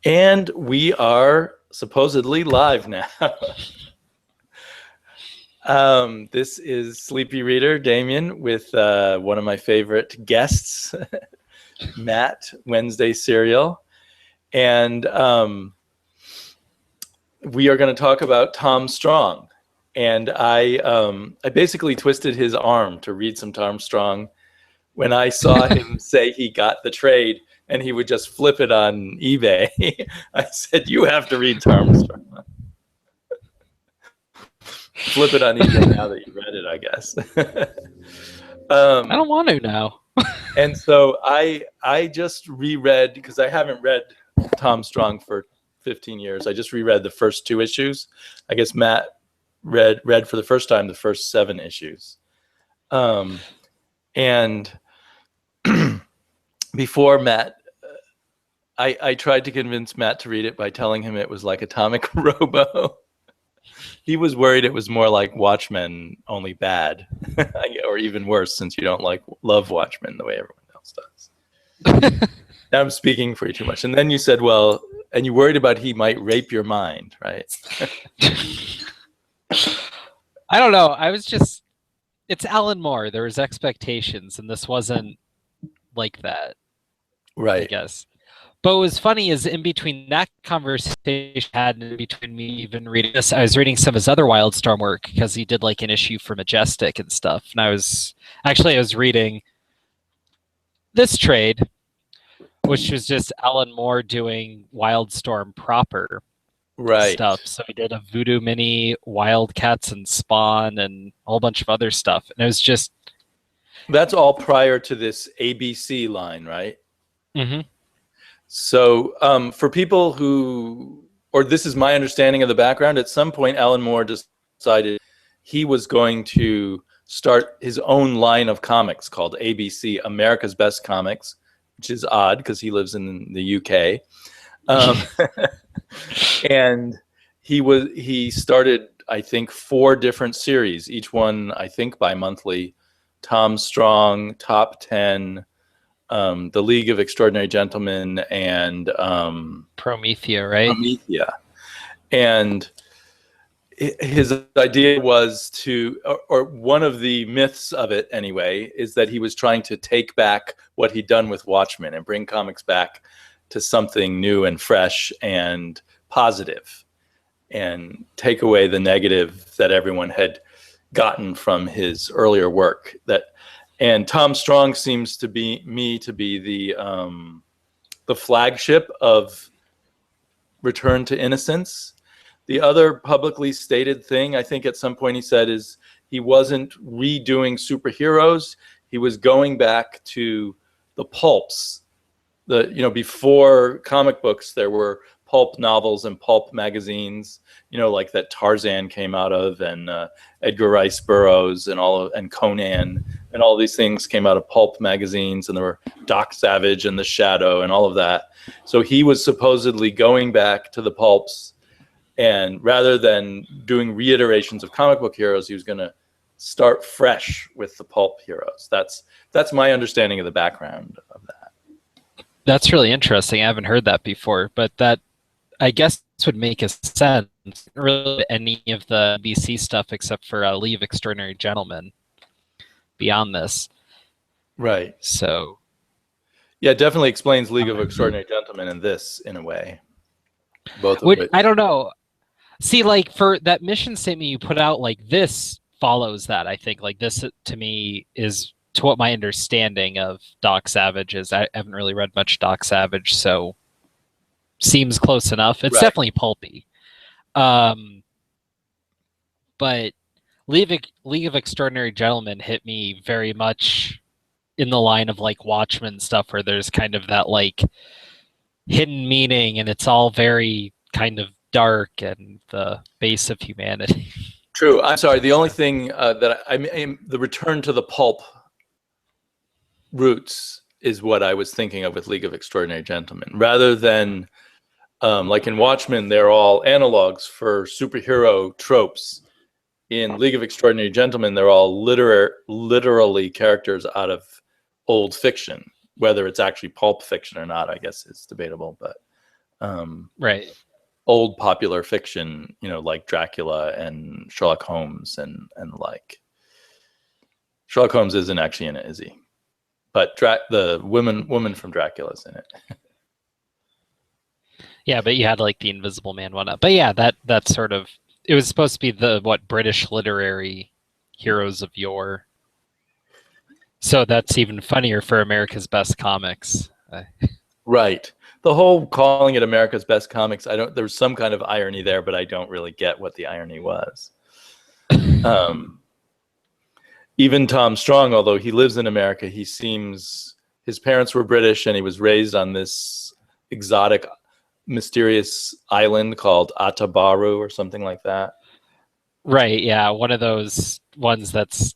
And we are supposedly live now. This is Sleepy Reader Damien with one of my favorite guests, Matt, Wednesday Serial. And we are going to talk about Tom Strong. And I basically twisted his arm to read some Tom Strong when I saw him say he got the trade and he would just flip it on eBay. I said, you have to read Tom Strong. Flip it on eBay now that you read it, I guess. I don't want to now. And so I just reread, because I haven't read Tom Strong for 15 years. I just reread the first 2 issues. I guess Matt read for the first time the first 7 issues. And before Matt, I tried to convince Matt to read it by telling him it was like Atomic Robo. He was worried it was more like Watchmen, only bad, or even worse, since you don't love Watchmen the way everyone else does. Now I'm speaking for you too much. And then you said, well, and you worried about he might rape your mind, right? I don't know. It's Alan Moore. There was expectations, and this wasn't like that. Right. I guess. But what was funny is in between that conversation had in between me even reading this, I was reading some of his other Wildstorm work because he did like an issue for Majestic and stuff. And I was reading this trade, which was just Alan Moore doing Wildstorm proper stuff. So he did a Voodoo Mini, Wildcats and Spawn, and a whole bunch of other stuff. And it was just... That's all prior to this ABC line, right? Mm-hmm. So for people who, or this is my understanding of the background, at some point Alan Moore decided he was going to start his own line of comics called ABC, America's Best Comics, which is odd because he lives in the UK. And he started, I think, 4 different series, each one, I think, bi-monthly. Tom Strong, Top 10, The League of Extraordinary Gentlemen, and Promethea, right? Promethea. And his idea was to, or one of the myths of it anyway, is that he was trying to take back what he'd done with Watchmen and bring comics back to something new and fresh and positive, and take away the negative that everyone had gotten from his earlier work. And Tom Strong seems to be the flagship of Return to Innocence. The other publicly stated thing, I think at some point he said, is he wasn't redoing superheroes. He was going back to the pulps. Before comic books, there were pulp novels and pulp magazines, like that Tarzan came out of, and Edgar Rice Burroughs and Conan, and all these things came out of pulp magazines, and there were Doc Savage and The Shadow and all of that. So he was supposedly going back to the pulps, and rather than doing reiterations of comic book heroes, he was going to start fresh with the pulp heroes. That's my understanding of the background of that. That's really interesting. I haven't heard that before, but that, I guess, would make a sense. Really, any of the BC stuff except for League of Extraordinary Gentlemen beyond this. Right. So. Yeah, it definitely explains League of Extraordinary Gentlemen in this, in a way. Both of which. I don't know. See, like, for that mission statement you put out, like, this follows that, I think. Like, this, to me, is... to what my understanding of Doc Savage is. I haven't really read much Doc Savage, so seems close enough. It's definitely pulpy. But League of Extraordinary Gentlemen hit me very much in the line of like Watchmen stuff, where there's kind of that like hidden meaning, and it's all very kind of dark and the base of humanity. True. I'm sorry. The only thing that the return to the pulp roots is what I was thinking of with League of Extraordinary Gentlemen, rather than like in Watchmen, they're all analogs for superhero tropes. In League of Extraordinary Gentlemen, they're all literally characters out of old fiction. Whether it's actually pulp fiction or not, I guess is debatable. But Right. old popular fiction, like Dracula and Sherlock Holmes and like Sherlock Holmes isn't actually in it, is he? But the woman from Dracula's in it. Yeah, but you had like the Invisible Man one up. But yeah, that sort of, it was supposed to be the British literary heroes of yore. So that's even funnier for America's Best Comics. Right. The whole calling it America's Best Comics, there's some kind of irony there, but I don't really get what the irony was. Even Tom Strong, although he lives in America, his parents were British and he was raised on this exotic, mysterious island called Atabaru or something like that. Right, yeah, one of those ones that's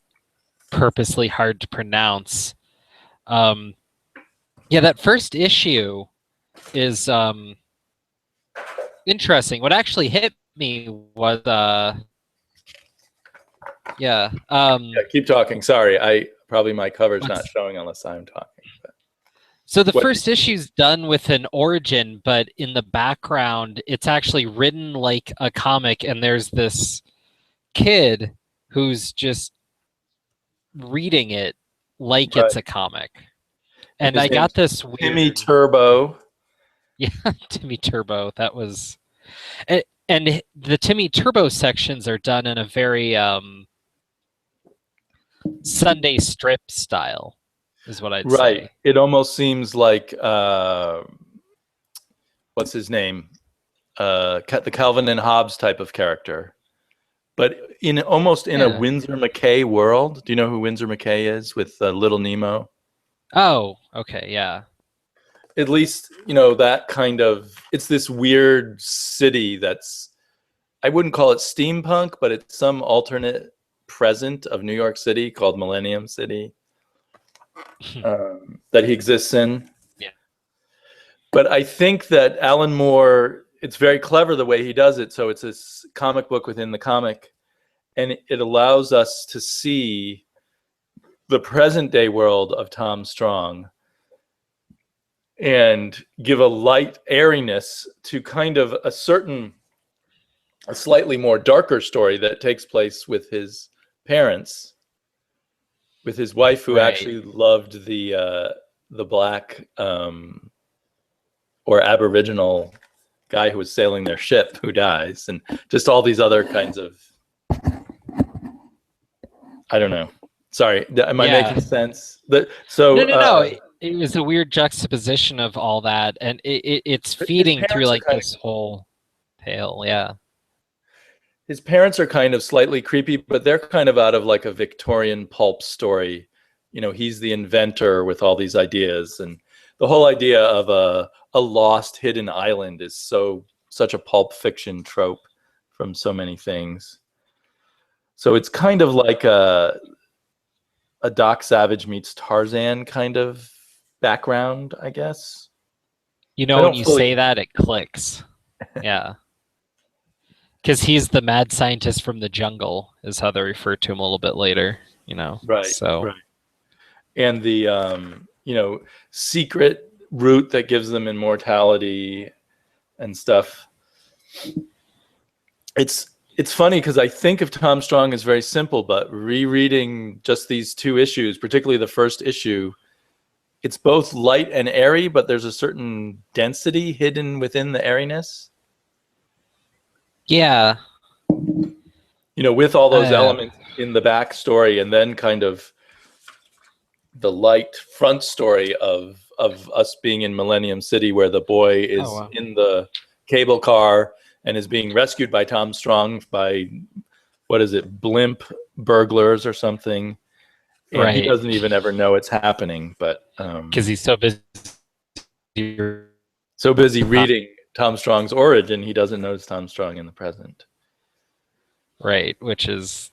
purposely hard to pronounce. Yeah, that first issue is interesting. What actually hit me was Yeah, keep talking. Sorry, probably my cover's not showing unless I'm talking. But. So the first issue's done with an origin, but in the background, it's actually written like a comic, and there's this kid who's just reading it like it's a comic. And I got this weird... Timmy Turbo. Yeah, Timmy Turbo. That was... And the Timmy Turbo sections are done in a very Sunday strip style, is what I'd say. Right. It almost seems like... what's his name? The Calvin and Hobbes type of character. But almost in a Winsor McCay world. Do you know who Winsor McCay is with Little Nemo? Oh, okay, yeah. At least, that kind of... It's this weird city that's... I wouldn't call it steampunk, but it's some alternate present of New York City called Millennium City that he exists in. Yeah. But I think that Alan Moore... It's very clever the way he does it. So it's this comic book within the comic, and it allows us to see the present day world of Tom Strong and give a light airiness to kind of a slightly more darker story that takes place with his parents, with his wife who actually loved the black or Aboriginal guy who was sailing their ship who dies, and just all these other kinds of... I don't know. Sorry, am I making sense? No. It was a weird juxtaposition of all that, and it's feeding through like this whole tale. Yeah. His parents are kind of slightly creepy, but they're kind of out of like a Victorian pulp story. He's the inventor with all these ideas, and the whole idea of a lost hidden island is such a pulp fiction trope from so many things. So it's kind of like a Doc Savage meets Tarzan kind of background, I guess. When you say that, it clicks. Yeah. Because he's the mad scientist from the jungle, is how they refer to him a little bit later, Right. So. Right. And the, secret root that gives them immortality and stuff. It's funny because I think of Tom Strong as very simple, but rereading just these two issues, particularly the first issue, it's both light and airy, but there's a certain density hidden within the airiness. Yeah. With all those elements in the backstory, and then kind of the light front story of us being in Millennium City, where the boy is in the cable car and is being rescued by Tom Strong by, blimp burglars or something. And he doesn't even ever know it's happening, but because he's so busy reading Tom Strong's origin, he doesn't notice Tom Strong in the present. Right, which is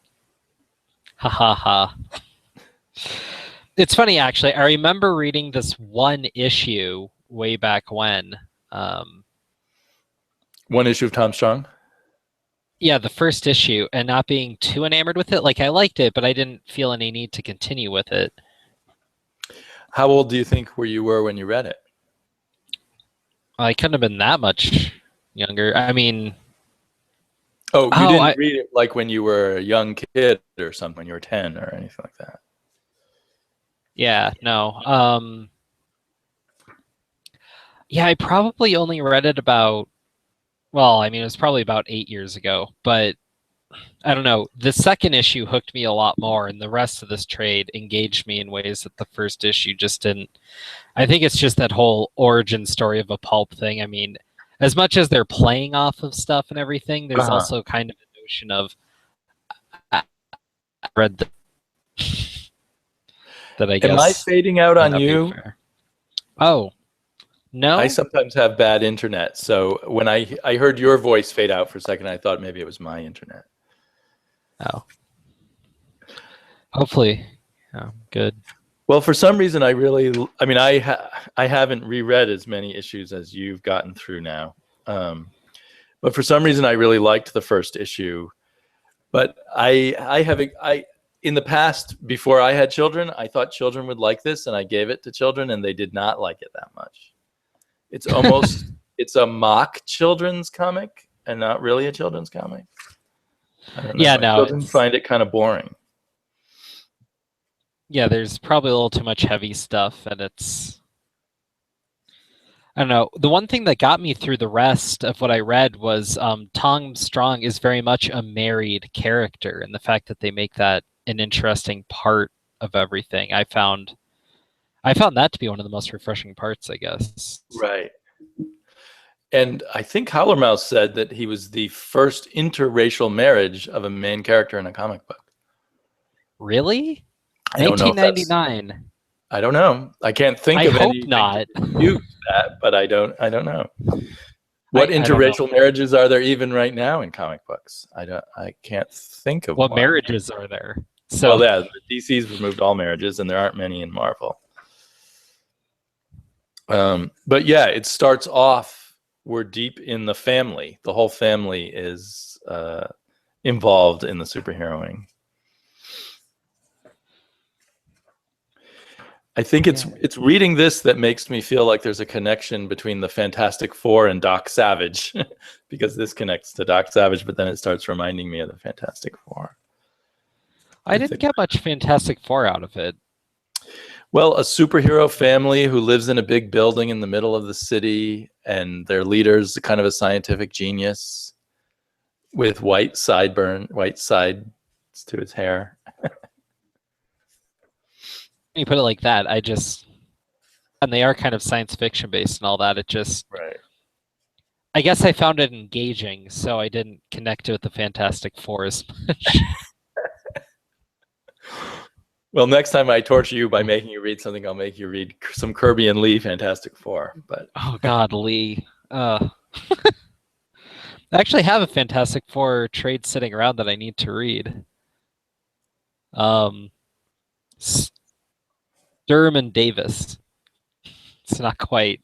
ha ha ha. It's funny, actually. I remember reading this one issue way back when. One issue of Tom Strong? Yeah, the first issue, and not being too enamored with it. Like, I liked it, but I didn't feel any need to continue with it. How old do you think you were when you read it? I couldn't have been that much younger. I mean, Oh, you oh, didn't read it like when you were a young kid or something, when you were 10 or anything like that. yeah, no. Yeah, I probably only read it about, well, I mean, it was probably about 8 years ago, but I don't know. The second issue hooked me a lot more, and the rest of this trade engaged me in ways that the first issue just didn't. I think it's just that whole origin story of a pulp thing. I mean, as much as they're playing off of stuff and everything, there's Uh-huh. also kind of a notion of I read that I Am I guess fading out may on not be you? fair. Oh, I no? sometimes have bad internet, so when I heard your voice fade out for a second, I thought maybe it was my internet. Oh. Hopefully. Yeah, good. Well, for some reason, I mean, I haven't reread as many issues as you've gotten through now, but for some reason, I really liked the first issue. But I in the past, before I had children, I thought children would like this, and I gave it to children, and they did not like it that much. It's almost it's a mock children's comic and not really a children's comic. I don't know. Yeah, My no, children it's find it kind of boring. yeah, there's probably a little too much heavy stuff, and it's I don't know. The one thing that got me through the rest of what I read was Tom Strong is very much a married character, and the fact that they make that an interesting part of everything, I found that to be one of the most refreshing parts, I guess. Right. And I think Howler Mouse said that he was the first interracial marriage of a main character in a comic book. Really? I don't know if that's 1999. I don't know. I can't think I of hope anything not. to refute that, but I don't know. What I don't know. interracial marriages are there even right now in comic books? I can't think of What one. marriages are there? Well, So yeah, DC's removed all marriages, and there aren't many in Marvel. But yeah, it starts off, we're deep in the family. The whole family is involved in the superheroing. I think it's reading this that makes me feel like there's a connection between the Fantastic Four and Doc Savage, because this connects to Doc Savage, but then it starts reminding me of the Fantastic Four. I didn't get much Fantastic Four out of it. Well, a superhero family who lives in a big building in the middle of the city, and their leader's kind of a scientific genius with white sides to his hair. When you put it like that, and they are kind of science fiction based and all that. It just, Right. I guess I found it engaging, so I didn't connect it with the Fantastic Four as much. Well, next time I torture you by making you read something, I'll make you read some Kirby and Lee Fantastic Four. But oh God, Lee. I actually have a Fantastic Four trade sitting around that I need to read. Sturm and Davis. It's not quite.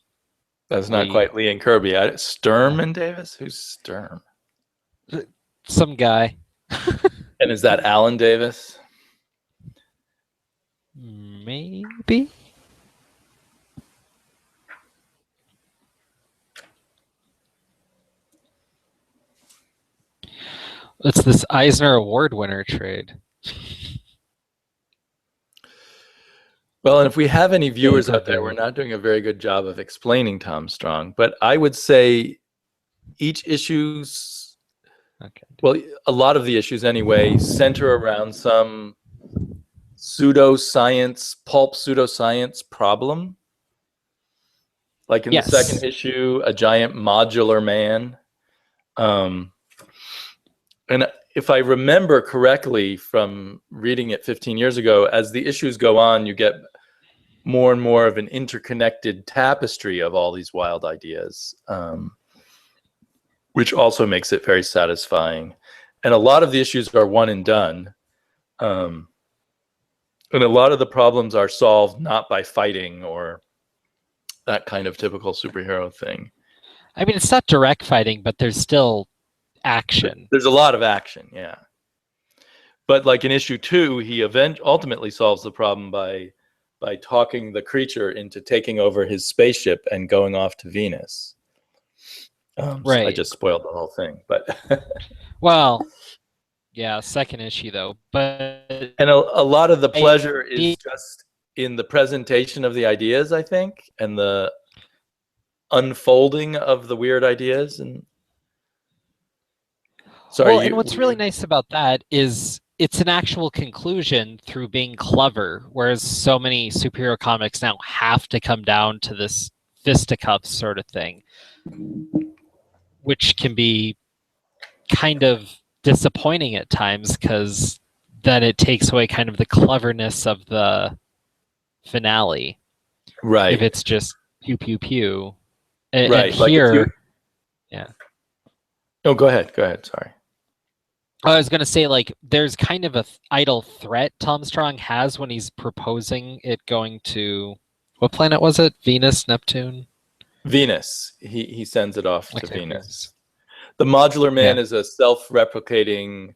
That's not quite Lee and Kirby. Sturm and Davis? Who's Sturm? Some guy. And is that Alan Davis? Maybe. It's this Eisner Award winner trade. Well, and if we have any viewers out there, we're not doing a very good job of explaining Tom Strong, but I would say each issue's, well, a lot of the issues anyway, center around some pulp pseudoscience problem. Like in the second issue, a giant modular man. And if I remember correctly from reading it 15 years ago, as the issues go on, you get more and more of an interconnected tapestry of all these wild ideas, which also makes it very satisfying. And a lot of the issues are one and done. And a lot of the problems are solved not by fighting or that kind of typical superhero thing. I mean, it's not direct fighting, but there's still action. There's a lot of action, yeah. But like in issue 2, he ultimately solves the problem by talking the creature into taking over his spaceship and going off to Venus. I Right. just spoiled the whole thing, but Well, yeah, second issue though, but and a lot of the pleasure the is just in the presentation of the ideas, I think, and the unfolding of the weird ideas. And sorry, well, and what's really nice about that is it's an actual conclusion through being clever, whereas so many superhero comics now have to come down to this fisticuffs sort of thing, which can be kind of disappointing at times because then it takes away kind of the cleverness of the finale. right, If it's just pew pew pew. And right. Like here, yeah. Oh, go ahead. Sorry. I was going to say, like, there's kind of a idle threat Tom Strong has when he's proposing it going to, what planet was it? Venus, Neptune? Venus. He sends it off to Okay, Venus. The modular man Yeah. is a self-replicating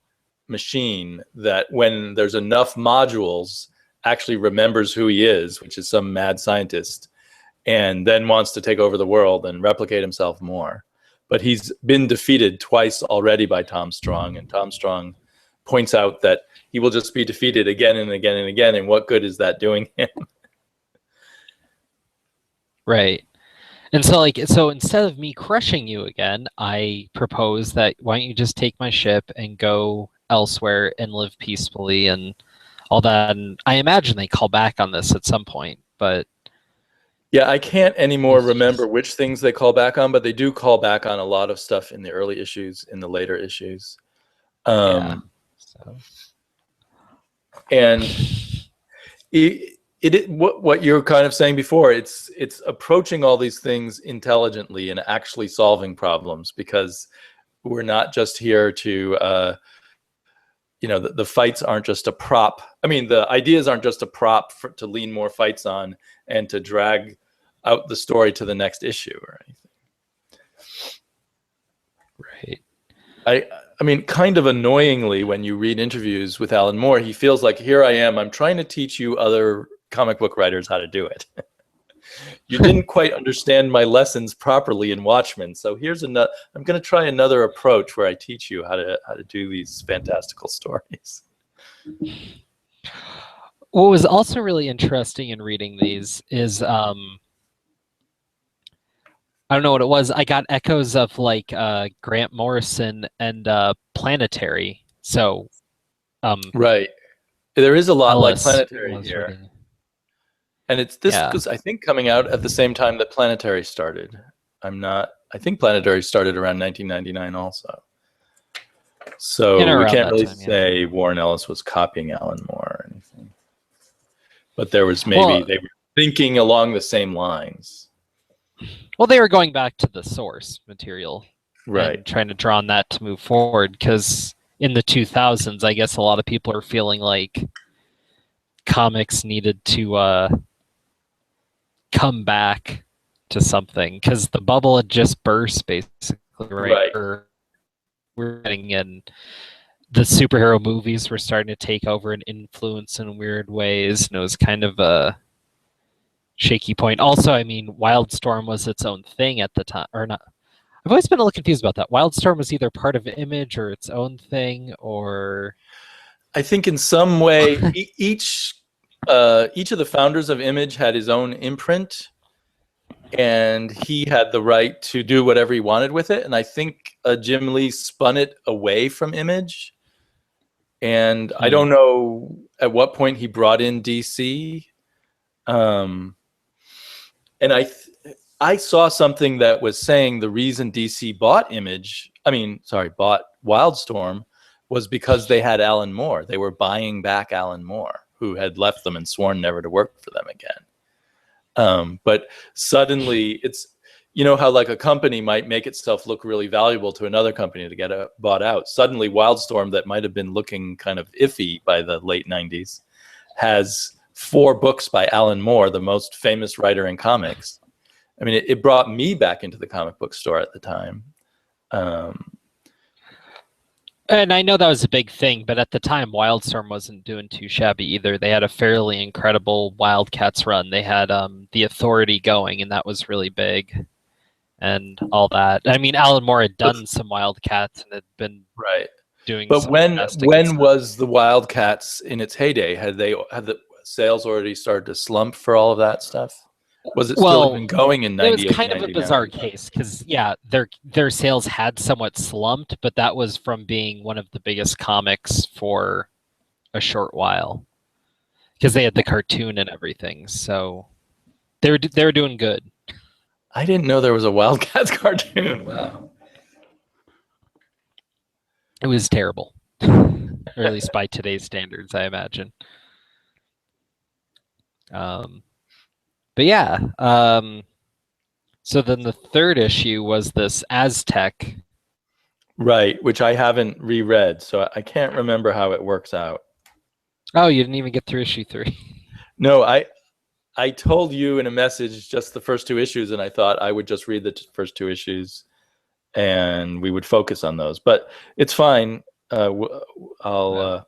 machine that when there's enough modules actually remembers who he is, which is some mad scientist, and then wants to take over the world and replicate himself more. But he's been defeated twice already by Tom Strong, and Tom Strong points out that he will just be defeated again and again and again, and what good is that doing him? Right. And so, like, so instead of me crushing you again, I propose that why don't you just take my ship and go elsewhere and live peacefully and all that. And I imagine they call back on this at some point, but Yeah, I can't anymore It's remember just- which things they call back on, but they do call back on a lot of stuff in the early issues, in the later issues. yeah. So. And what you're kind of saying before, it's approaching all these things intelligently and actually solving problems, because we're not just here to the fights aren't just a prop. I mean, the ideas aren't just a prop to lean more fights on and to drag out the story to the next issue or anything. Right. I mean, kind of annoyingly, when you read interviews with Alan Moore, he feels like, here I am, I'm trying to teach you other comic book writers how to do it. You didn't quite understand my lessons properly in Watchmen, so here's another. I'm going to try another approach where I teach you how to do these fantastical stories. What was also really interesting in reading these is I don't know what it was. I got echoes of like Grant Morrison and Planetary. So right, there is a lot Ellis like Planetary was here. reading. And it's this was, I think, coming out at the same time that Planetary started. I think Planetary started around 1999 also. So we can't really say Warren Ellis was copying Alan Moore or anything. But there was maybe they were thinking along the same lines. Well, they were going back to the source material. Right. And trying to draw on that to move forward, because in the 2000s, I guess a lot of people are feeling like comics needed to come back to something, because the bubble had just burst, basically, right? We're getting in, the superhero movies were starting to take over and influence in weird ways, and it was kind of a shaky point. Also, I mean, Wildstorm was its own thing at the time, or not. I've always been a little confused about that. Wildstorm was either part of Image or its own thing, or I think in some way each of the founders of Image had his own imprint, and he had the right to do whatever he wanted with it. And I think Jim Lee spun it away from Image. And I don't know at what point he brought in DC. And I saw something that was saying the reason DC bought Wildstorm, was because they had Alan Moore. They were buying back Alan Moore, who had left them and sworn never to work for them again. But suddenly it's, you know how like a company might make itself look really valuable to another company to get bought out. Suddenly Wildstorm, that might have been looking kind of iffy by the late 90s, has 4 books by Alan Moore, the most famous writer in comics. I mean, it brought me back into the comic book store at the time. And I know that was a big thing, but at the time, Wildstorm wasn't doing too shabby either. They had a fairly incredible Wildcats run. They had The Authority going, and that was really big. and all that. I mean, Alan Moore had done some Wildcats and had been Right. doing But some when domestic and stuff. was the Wildcats in its heyday? Had the sales already started to slump for all of that stuff? Was it still even going in it was 98, kind of a 99? bizarre case because their sales had somewhat slumped, but that was from being one of the biggest comics for a short while because they had the cartoon and everything. So they were doing good. I didn't know there was a Wildcats cartoon. Wow. It was terrible, or at least by today's standards, I imagine. But yeah. So then the third issue was this Aztec. Right, which I haven't reread, so I can't remember how it works out. Oh, you didn't even get through issue 3. No, I told you in a message just the first 2 issues, and I thought I would just read the first 2 issues, and we would focus on those. But it's fine. So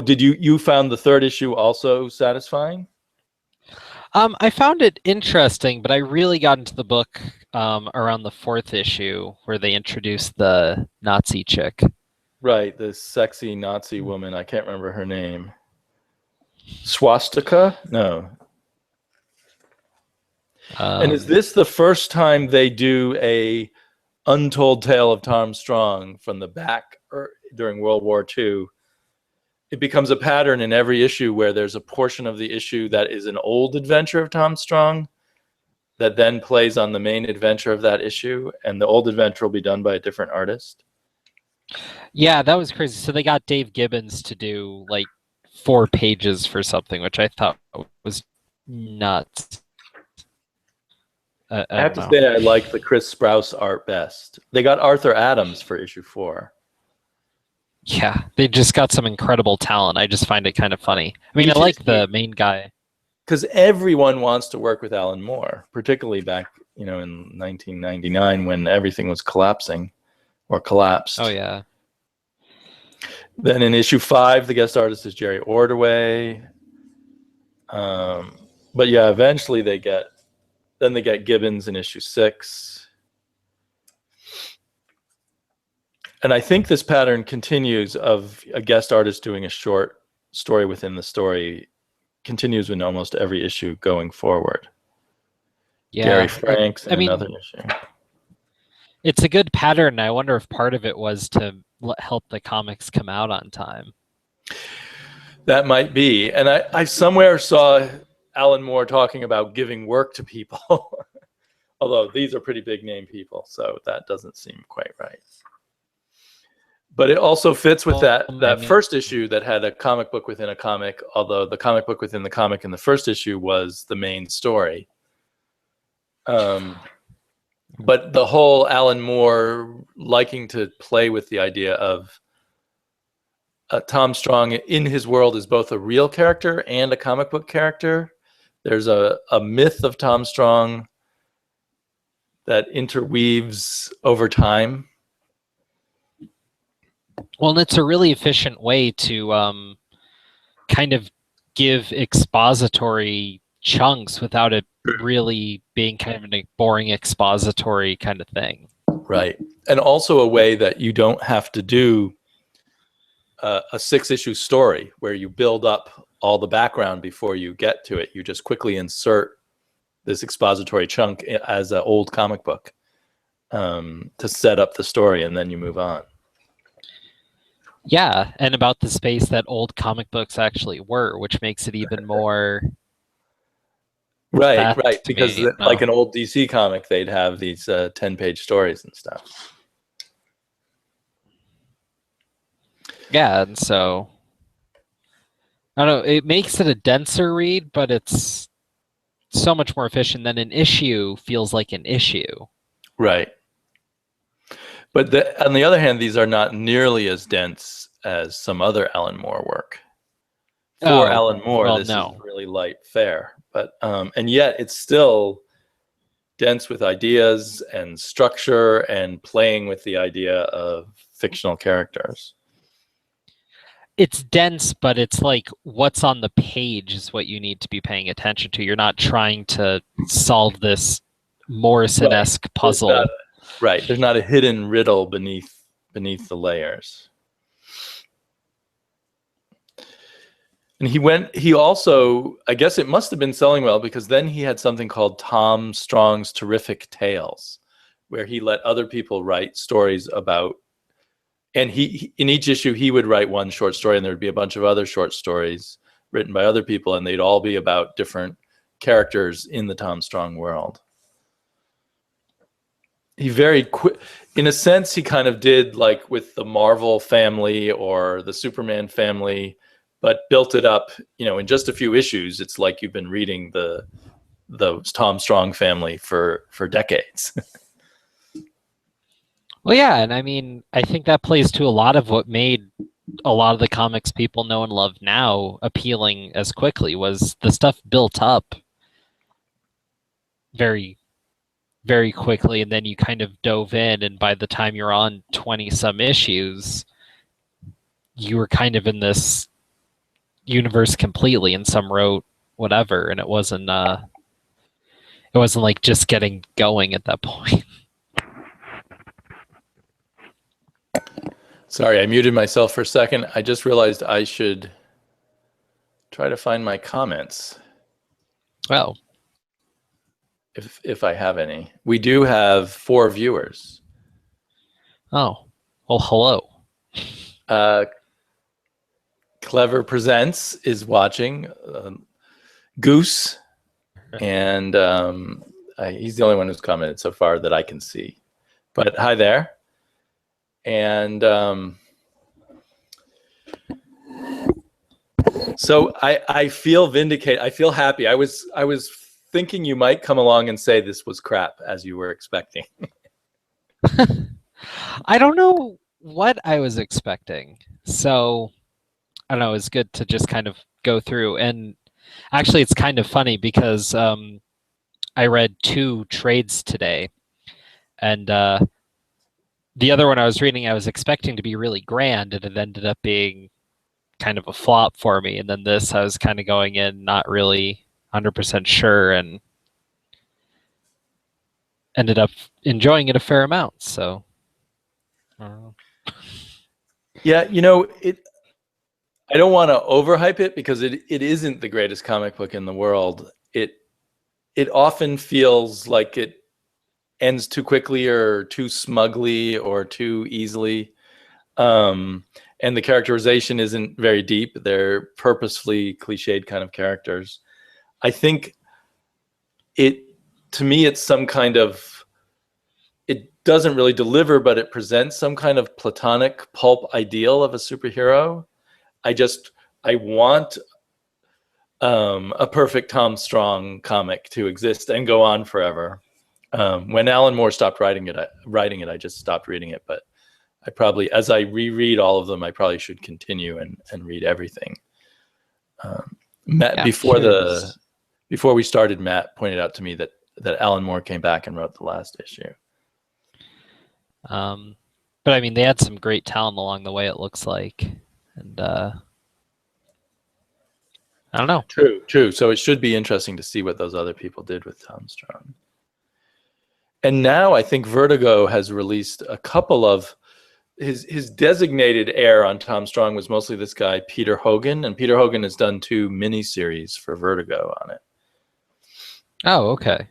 did you found the third issue also satisfying? I found it interesting, but I really got into the book around the 4th issue where they introduced the Nazi chick. Right, the sexy Nazi woman. I can't remember her name. Swastika? No. And is this the first time they do a untold tale of Tom Strong from the back during World War II? It becomes a pattern in every issue where there's a portion of the issue that is an old adventure of Tom Strong that then plays on the main adventure of that issue, and the old adventure will be done by a different artist. Yeah, that was crazy. So they got Dave Gibbons to do like 4 pages for something, which I thought was nuts. I have to say I like the Chris Sprouse art best. They got Arthur Adams for issue 4. Yeah, they just got some incredible talent. I just find it kind of funny. I mean, I like the main guy. Because everyone wants to work with Alan Moore, particularly back, in 1999 when everything was collapsing or collapsed. Oh, yeah. Then in issue 5, the guest artist is Jerry Ordway. But yeah, eventually they get Gibbons in issue 6. And I think this pattern continues of a guest artist doing a short story within the story continues in almost every issue going forward. Yeah. Gary Franks in another issue. It's a good pattern. I wonder if part of it was to help the comics come out on time. That might be. And I somewhere saw Alan Moore talking about giving work to people. Although these are pretty big name people, so that doesn't seem quite right. But it also fits with that first issue that had a comic book within a comic, although the comic book within the comic in the first issue was the main story. But the whole Alan Moore liking to play with the idea of Tom Strong in his world is both a real character and a comic book character. There's a myth of Tom Strong that interweaves over time. Well, and it's a really efficient way to kind of give expository chunks without it really being kind of a boring expository kind of thing. Right. And also a way that you don't have to do a 6-issue story where you build up all the background before you get to it. You just quickly insert this expository chunk as an old comic book to set up the story, and then you move on. Yeah, and about the space that old comic books actually were, which makes it even more... Right, because like an old DC comic, they'd have these 10-page stories and stuff. Yeah, and so... I don't know, it makes it a denser read, but it's so much more efficient than an issue feels like an issue. Right. But on the other hand, these are not nearly as dense as some other Alan Moore work. For Alan Moore, this is really light fare. But and yet it's still dense with ideas and structure and playing with the idea of fictional characters. It's dense, but it's like what's on the page is what you need to be paying attention to. You're not trying to solve this Morrison-esque puzzle. Right. There's not a hidden riddle beneath the layers. And he also, I guess it must have been selling well, because then he had something called Tom Strong's Terrific Tales, where he let other people write stories about, and he in each issue he would write one short story, and there would be a bunch of other short stories written by other people, and they'd all be about different characters in the Tom Strong world. He very quick, in a sense, he kind of did like with the Marvel family or the Superman family, but built it up, in just a few issues. It's like you've been reading the Tom Strong family for decades. Well, yeah, and I mean, I think that plays to a lot of what made a lot of the comics people know and love now appealing as quickly, was the stuff built up very, very quickly, and then you kind of dove in, and by the time you're on 20-some issues, you were kind of in this universe completely, and some wrote whatever, and it wasn't like just getting going at that point. Sorry, I muted myself for a second. I just realized I should try to find my comments. Well, if I have any. We do have 4 viewers. Oh, well, hello. Clever Presents is watching. Goose, and he's the only one who's commented so far that I can see. But hi there. And so I feel vindicated. I feel happy. I was thinking you might come along and say this was crap, as you were expecting. I don't know what I was expecting. So I don't know, it's good to just kind of go through. And actually, it's kind of funny because I read 2 trades today. And the other one I was reading, I was expecting to be really grand, and it ended up being kind of a flop for me. And then this, I was kind of going in not really 100% sure, and ended up enjoying it a fair amount. So, I don't know. Yeah, I don't want to overhype it, because it isn't the greatest comic book in the world. It often feels like it ends too quickly or too smugly or too easily. And the characterization isn't very deep. They're purposefully cliched kind of characters. I think to me, it's some kind of, it doesn't really deliver, but it presents some kind of platonic pulp ideal of a superhero. I want a perfect Tom Strong comic to exist and go on forever. When Alan Moore stopped writing it, I just stopped reading it. But I probably, as I reread all of them, I probably should continue and read everything. Matt, before we started, Matt pointed out to me that Alan Moore came back and wrote the last issue. But I mean, they had some great talent along the way, it looks like. And I don't know. True. So it should be interesting to see what those other people did with Tom Strong. And now I think Vertigo has released a couple of his designated heir on Tom Strong was mostly this guy, Peter Hogan. And Peter Hogan has done 2 miniseries for Vertigo on it. Oh, okay.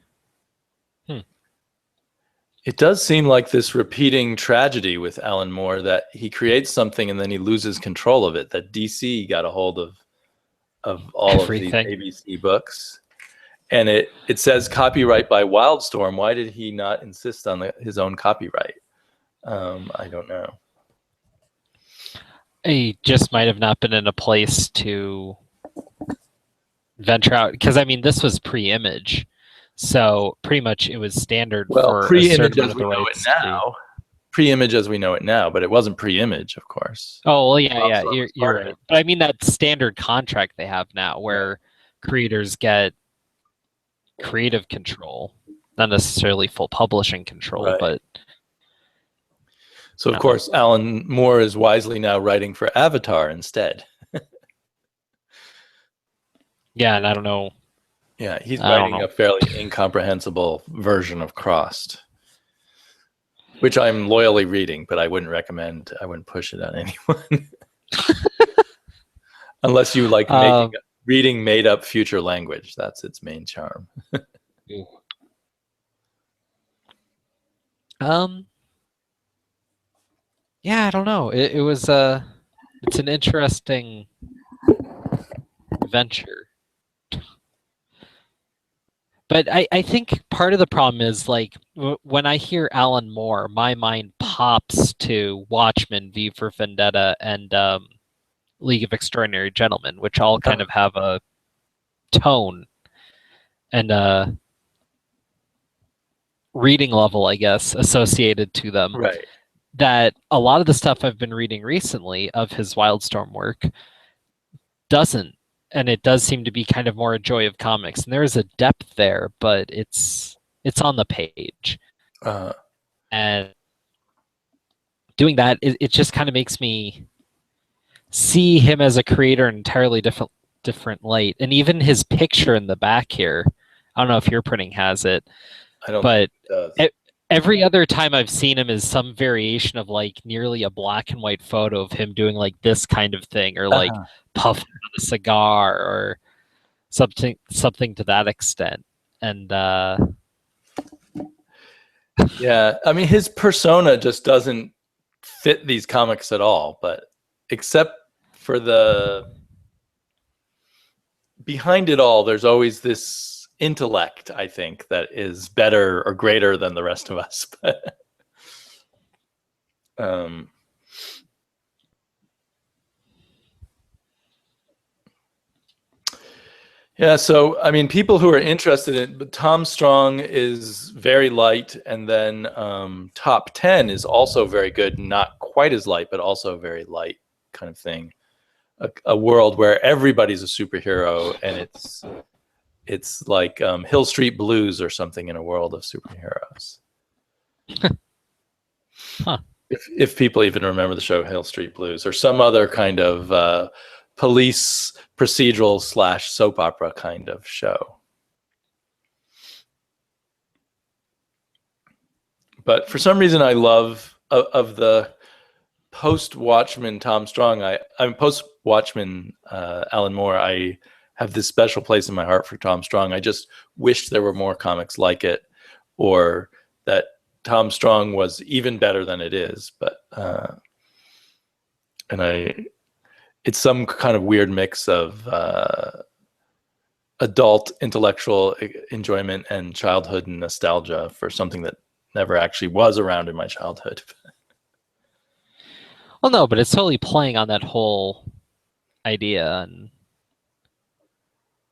It does seem like this repeating tragedy with Alan Moore, that he creates something and then he loses control of it, that DC got a hold of all everything. Of these ABC books. And it says copyright by Wildstorm. Why did he not insist on his own copyright? I don't know. He just might have not been in a place to venture out. Because, I mean, this was pre-Image. So pretty much it was standard for pre-Image as we know it now. Pre-Image as we know it now, but it wasn't pre-Image, of course. Oh, well, yeah, you're right. But I mean that standard contract they have now, where creators get creative control, not necessarily full publishing control, right. But so of course Alan Moore is wisely now writing for Avatar instead. Yeah, and I don't know Yeah, he's I don't writing know. a fairly incomprehensible version of Crossed, which I'm loyally reading, but I wouldn't push it on anyone. Unless you like reading made up future language. That's its main charm. Yeah, I don't know. It was it's an interesting venture. But I think part of the problem is like when I hear Alan Moore, my mind pops to Watchmen, V for Vendetta, and League of Extraordinary Gentlemen, which all kind of have a tone and a reading level, I guess, associated to them. Right. That a lot of the stuff I've been reading recently of his Wildstorm work doesn't. And it does seem to be kind of more a joy of comics. And there is a depth there, but it's on the page. And doing that, it just kind of makes me see him as a creator in an entirely different light. And even his picture in the back here, I don't know if your printing has it, I don't but think it does. Every other time I've seen him is some variation of like nearly a black and white photo of him doing like this kind of thing, or like puffing on a cigar, or something to that extent. And yeah, I mean, his persona just doesn't fit these comics at all. But except for the behind it all, there's always this intellect, I think, that is better or greater than the rest of us. Yeah, so I mean, people who are interested in, but Tom Strong is very light, and then Top 10 is also very good, not quite as light, but also very light kind of thing. A world where everybody's a superhero, and it's like Hill Street Blues or something in a world of superheroes. If people even remember the show Hill Street Blues, or some other kind of police procedural / soap opera kind of show. But for some reason, I love of the post-Watchmen Tom Strong. I'm post-Watchmen Alan Moore. I have this special place in my heart for Tom Strong. I just wish there were more comics like it, or that Tom Strong was even better than it is. But it's some kind of weird mix of adult intellectual enjoyment and childhood nostalgia for something that never actually was around in my childhood. Well, no, but it's totally playing on that whole idea. And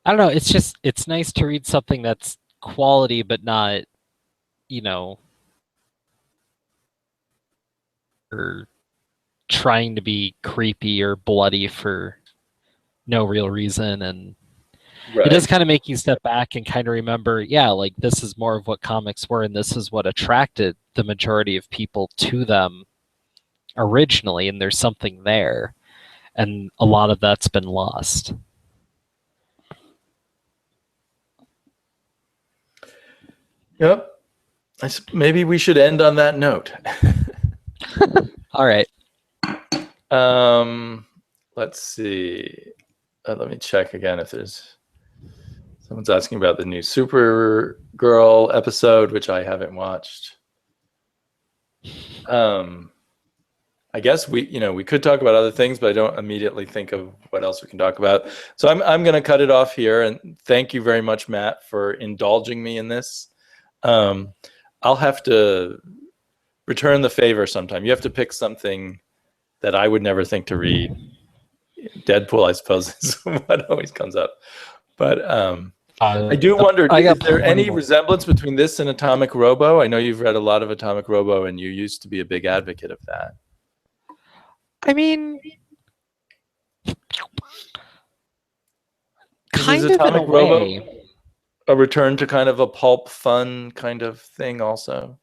I don't know, it's nice to read something that's quality, but not, or trying to be creepy or bloody for no real reason. And it does kind of make you step back and kind of remember, yeah, like this is more of what comics were, and this is what attracted the majority of people to them originally, and there's something there. And a lot of that's been lost. Yep. Maybe we should end on that note. All right. Let's see. Let me check again if there's someone's asking about the new Supergirl episode, which I haven't watched. I guess we could talk about other things, but I don't immediately think of what else we can talk about. So I'm going to cut it off here, and thank you very much, Matt, for indulging me in this. I'll have to return the favor sometime. You have to pick something that I would never think to read. Deadpool, I suppose, is what always comes up. But I do wonder, is there any resemblance between this and Atomic Robo? I know you've read a lot of Atomic Robo, and you used to be a big advocate of that. I mean, kind of in a way. A return to kind of a pulp fun kind of thing also?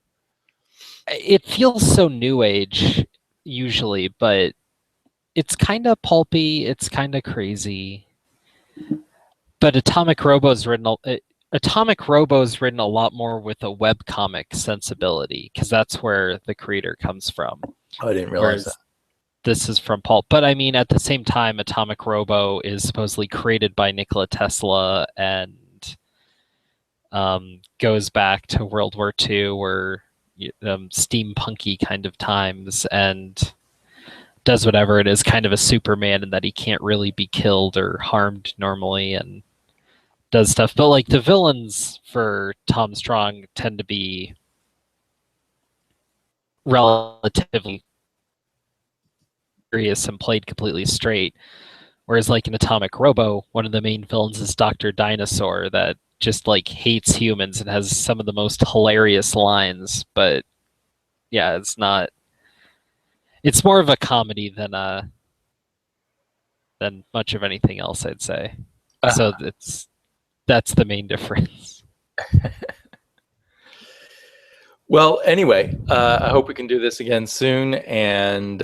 It feels so new age usually, but it's kind of pulpy. It's kind of crazy. But Atomic Robo's written a lot more with a webcomic sensibility, because that's where the creator comes from. Oh, I didn't realize Whereas that. this is from pulp. But I mean, at the same time, Atomic Robo is supposedly created by Nikola Tesla and goes back to World War II, or steampunky kind of times, and does whatever it is, kind of a Superman, in that he can't really be killed or harmed normally, and does stuff. But like the villains for Tom Strong tend to be relatively serious and played completely straight. Whereas like in Atomic Robo, one of the main villains is Dr. Dinosaur, that just like hates humans and has some of the most hilarious lines. But yeah, it's more of a comedy than much of anything else, I'd say. So that's the main difference. Well, anyway, I hope we can do this again soon, and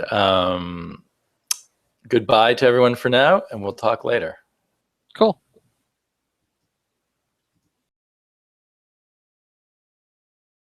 goodbye to everyone for now, and we'll talk later. Cool.